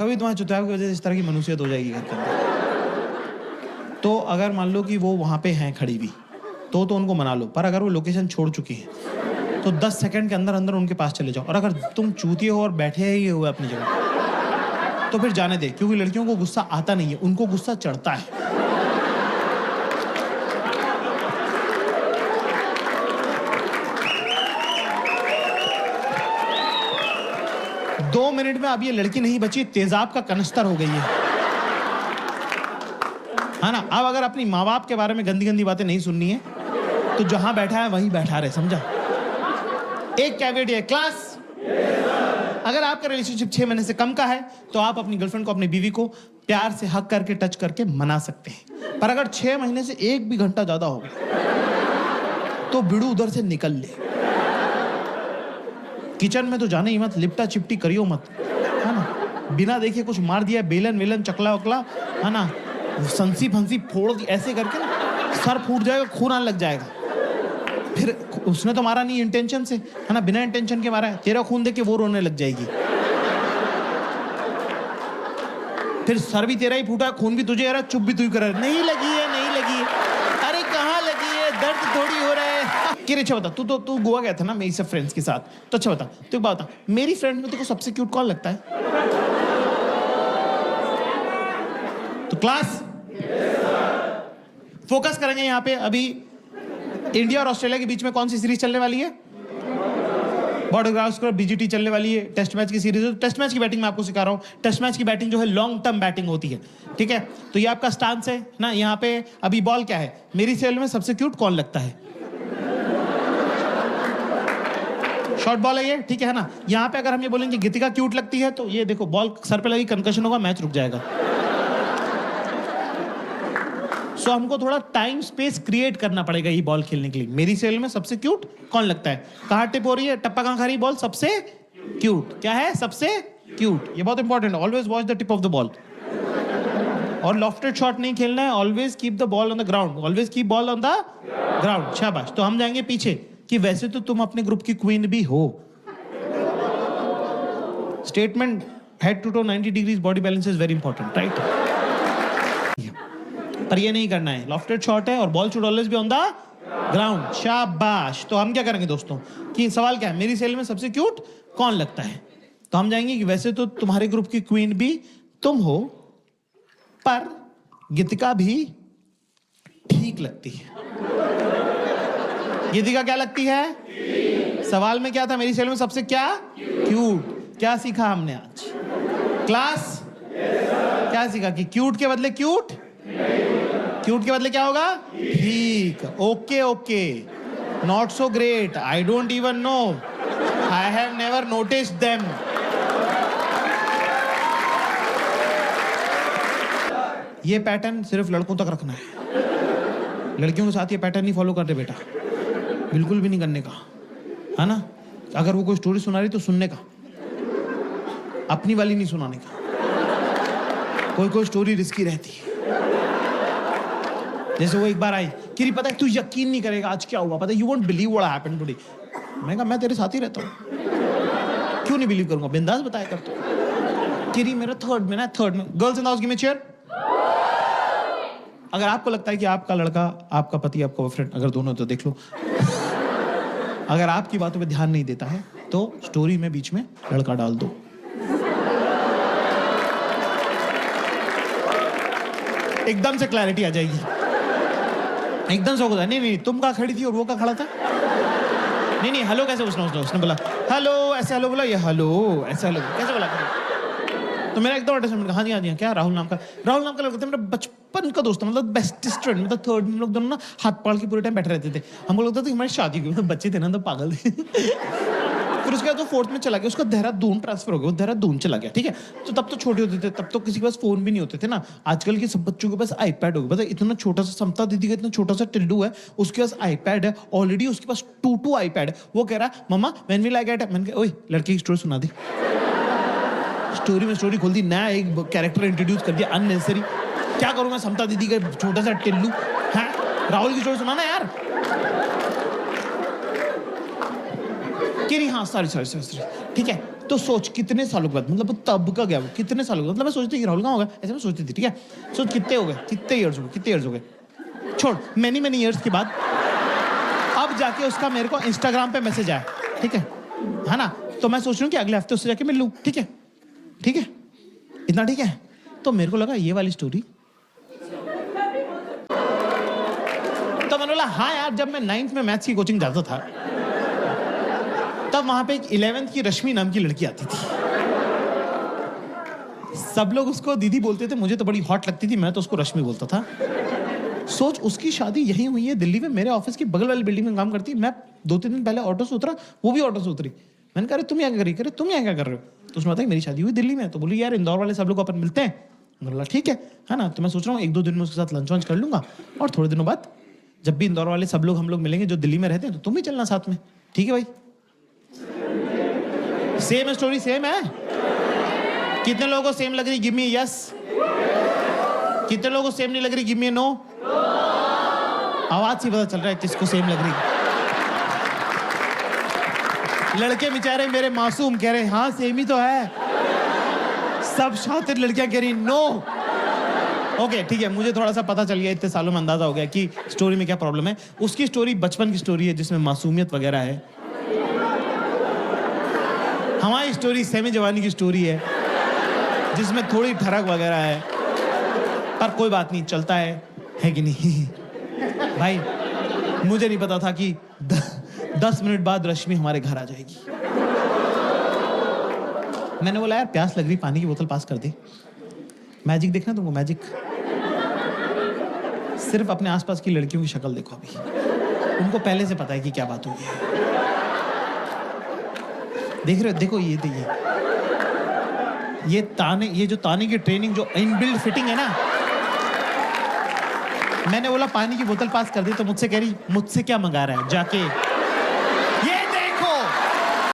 कभी तुम्हारे चुतिया की वजह से इस तरह की मनुष्यत हो जाएगी घर के अंदर। तो अगर मान लो कि वो वहाँ पे हैं खड़ी भी, तो उनको मना लो। पर अगर वो लोकेशन छोड़ चुकी हैं तो 10 सेकंड के अंदर अंदर उनके पास चले जाओ। और अगर तुम चूतिए हो और बैठे ही हुए अपनी जगह, तो फिर जाने दे, क्योंकि लड़कियों को गुस्सा आता नहीं है, उनको गुस्सा चढ़ता है। 2 मिनट में अब ये लड़की नहीं बची, तेजाब का कनस्तर हो गई है ना। अब अगर अपनी माँ बाप के बारे में गंदी गंदी बातें नहीं सुननी है तो जहां बैठा है वहीं बैठा रहे, समझा। एक कैवेट है क्लास। अगर आपका रिलेशनशिप 6 महीने से कम का है तो आप अपनी गर्लफ्रेंड को, अपनी बीवी को प्यार से हक करके, टच करके मना सकते हैं। पर अगर 6 महीने से 1 भी घंटा ज्यादा हो गया तो बिड़ू उधर से निकल ले। किचन में तो जाने ही मत, लिपटा चिपटी करियो मत, है ना। बिना देखे कुछ मार दिया, बेलन वेलन चकला वकला, है ना, संसी फंसी फोड़ दी ऐसे करके ना, सर फूट जाएगा, खून आने लग जाएगा। फिर उसने तो मारा नहीं इंटेंशन से, है ना, बिना इंटेंशन के मारा है। तेरा खून देख के वो रोने लग जाएगी। फिर सर भी तेरा ही फूटा, खून भी तुझे आ रहा, चुप भी तू ही कर रहा है। नहीं लगी है, नहीं लगी है। अरे कहाँ लगी है, दर्द थोड़ी हो रहा है। अच्छा बता, तू गोवा गया था ना मेरी सब फ्रेंड्स के साथ, तो अच्छा बता, तू एक बात बता, मेरी फ्रेंड में तेको सबसे क्यूट कौन लगता है? तो क्लास फोकस करेंगे यहाँ पे। अभी इंडिया और ऑस्ट्रेलिया के बीच में कौन सी सीरीज चलने वाली है? बॉर्डर गावस्कर बीजीटी चलने वाली है, टेस्ट मैच की सीरीज है। टेस्ट मैच की बैटिंग मैं आपको सिखा रहा हूं। टेस्ट मैच की बैटिंग जो है लॉन्ग टर्म बैटिंग होती है, ठीक है। तो ये आपका स्टांस है ना। यहाँ पे अभी बॉल क्या है, मेरी सेल में सबसे क्यूट कौन लगता है? शॉर्ट बॉल है ये, ठीक है ना। यहाँ पे अगर हम ये बोलेंगे गीतिका क्यूट लगती है, तो ये देखो बॉल सर पे लगी, कंकशन होगा, मैच रुक जाएगा। सो हमको थोड़ा टाइम स्पेस क्रिएट करना पड़ेगा ये बॉल खेलने के लिए। मेरी सेल में सबसे क्यूट कौन लगता है? कहाँ टिप हो रही है, टप्पा कहाँ खा रही है बॉल? सबसे क्यूट क्या है? सबसे क्यूट। ये बहुत इंपॉर्टेंट है। Always watch the tip of the ball. और लॉफ्टेड शॉट नहीं खेलना है। Always keep the ball on the ground. Always keep ball on the ground. शाबाश। तो हम जाएंगे पीछे कि वैसे तो तुम अपने ग्रुप की क्वीन भी हो। Statement head to toe 90 degrees body balance is very important, right. पर ये नहीं करना है। लॉफ्टेड शॉट है और ball should always be on the ground. शाबाश। तो हम क्या करेंगे दोस्तों कि सवाल क्या है, मेरी सेल में सबसे क्यूट कौन लगता है? तो हम जाएंगे कि वैसे तो तुम्हारे ग्रुप की क्वीन भी तुम हो, पर गीतिका भी ठीक लगती है। गीतिका क्या लगती है? सवाल में क्या था, मेरी सेल में सबसे क्या क्यूट। क्या सीखा हमने आज क्लास? क्या सीखा कि क्यूट के बदले क्यूट, क्यूट के बदले क्या होगा? ठीक। Okay okay, not so great, I don't even know, I have never noticed them. ये पैटर्न सिर्फ लड़कों तक रखना है। लड़कियों के साथ ये पैटर्न नहीं फॉलो करते बेटा, बिल्कुल भी नहीं करने का, है ना। अगर वो कोई स्टोरी सुना रही तो सुनने का, अपनी वाली नहीं सुनाने का। कोई स्टोरी रिस्की रहती है। जैसे वो एक बार आई, किरी पता है तू यकीन नहीं करेगा आज क्या हुआ, पता है, you won't believe what happened today. मैं कहा मैं तेरे साथ ही रहता हूँ, क्यों नहीं बिलीव करूंगा, बिंदास बताया कर तू। किरी मेरा थर्ड में। Girls in the house give me chair. अगर आपको लगता है कि आपका लड़का, आपका पति, आपका बॉयफ्रेंड, अगर दोनों तो देख लो, अगर आपकी बातों पे ध्यान नहीं देता है तो स्टोरी में बीच में लड़का डाल दो। एकदम से क्लैरिटी आ जाएगी, एकदम से होगा। नहीं तुम कहाँ खड़ी थी और वो कहाँ खड़ा था? नहीं हेलो कैसे उसने बोला हेलो, ऐसे हेलो बोला, ये हेलो ऐसे हेलो कैसे बोला? तो मेरा एकदम अटैचमेंट, हाँ जी क्या राहुल नाम का लड़का था, मेरा बचपन का दोस्त, मतलब बेस्टेस्ट फ्रेंड, मतलब थर्ड में लोग दोनों ना हाथ पाड़ के पूरे टाइम बैठे रहते थे। हमको लगता था कि हमारी शादी हुई, बच्चे थे ना तो पागल थे। फिर उसके बाद वो 4th में चला गया, उसका देहरादून ट्रांसफर हो गया, वो देहरादून चला गया, ठीक है। तो तब तो छोटे होते थे, तब तो किसी के पास फोन भी नहीं होते थे ना। आजकल के सब बच्चों के पास आईपैड हो गया। पता है इतना छोटा सा समता दीदी का इतना छोटा सा टिल्डू है, उसके पास आईपैड है ऑलरेडी, उसके पास 2 आईपैड है। वो कह रहा mama when will I get it. मैंने कहा ओए लड़के की स्टोरी सुना दी। स्टोरी में स्टोरी खोल दी, नया एक कैरेक्टर इंट्रोड्यूस कर दिया अननेसेसरी। क्या करूं मैं समता दीदी का छोटा सा टिल्लू, है राहुल की स्टोरी सुनाना यार। हाँ सॉरी ठीक है। तो सोच कितने सालों के बाद, मतलब तब का गया वो, कितने सालों का, मतलब मैं सोचती थी राहुल कहाँ होगा, ऐसे मैं सोचती थी, ठीक है। सोच कितने हो गए, कितने ईयर्स हो गए, कितने ईयर्स हो गए, छोड़, मैनी ईयर्स के बाद अब जाके उसका मेरे को इंस्टाग्राम पे मैसेज आया, ठीक है ना। तो मैं सोच रही हूँ कि अगले हफ्ते उससे जाके मिल लूँ, ठीक है, ठीक है, इतना ठीक है। तो मेरे को लगा ये वाली स्टोरी, तो मैंने बोला हाँ यार, जब मैं 9th में मैथ्स की कोचिंग जाता था तब वहां पे एक 11th की रश्मि नाम की लड़की आती थी। सब लोग उसको दीदी बोलते थे, मुझे तो बड़ी हॉट लगती थी, मैं तो उसको रश्मि बोलता था। सोच उसकी शादी यहीं हुई है दिल्ली में, मेरे ऑफिस की बगल वाली बिल्डिंग में काम करती है। मैं 2-3 दिन पहले ऑटो से उतरा, वो भी ऑटो से उतरी। मैंने कहा तुम यहाँ क्या करी, करे तुम यहाँ क्या कर रहे हो। तो उसने बताया मेरी शादी हुई दिल्ली में। तो बोली यार इंदौर वाले सब लोग अपन मिलते हैं। मैंने बोला ठीक है ना। तो मैं सोच रहा हूँ 1-2 दिन में उसके साथ लंच वंच कर लूंगा, और थोड़े दिनों बाद जब भी इंदौर वाले सब लोग हम लोग मिलेंगे जो दिल्ली में रहते हैं, तो तुम भी चलना साथ में, ठीक है भाई। सेम स्टोरी सेम है। कितने लोगों को सेम लग रही, गिव मी यस। कितने लोगों को सेम नहीं लग रही, गिव मी नो। आवाज से पता चल रहा है किसको सेम लग रही। लड़के बेचारे मेरे मासूम कह रहे हाँ सेम ही तो है। सब शातिर लड़कियां कह रही नो। ओके ठीक है, मुझे थोड़ा सा पता चल गया, इतने सालों में अंदाजा हो गया कि स्टोरी में क्या प्रॉब्लम है। उसकी स्टोरी बचपन की स्टोरी है जिसमें मासूमियत वगैरह है। हमारी स्टोरी सेमी जवानी की स्टोरी है जिसमें थोड़ी ठरक वगैरह है, पर कोई बात नहीं, चलता है कि नहीं। भाई मुझे नहीं पता था कि 10 मिनट बाद रश्मि हमारे घर आ जाएगी। मैंने बोला यार प्यास लग रही, पानी की बोतल पास कर दे। मैजिक देखना तुमको, मैजिक। सिर्फ अपने आसपास की लड़कियों की शक्ल देखो अभी, उनको पहले से पता है कि क्या बात हुई है। देख रहे हो, देखो ये ताने, ये जो ताने की ट्रेनिंग, जो इनबिल्ट फिटिंग है ना। मैंने बोला पानी की बोतल पास कर दी तो मुझसे कह रही मुझसे क्या मंगा रहा है, जाके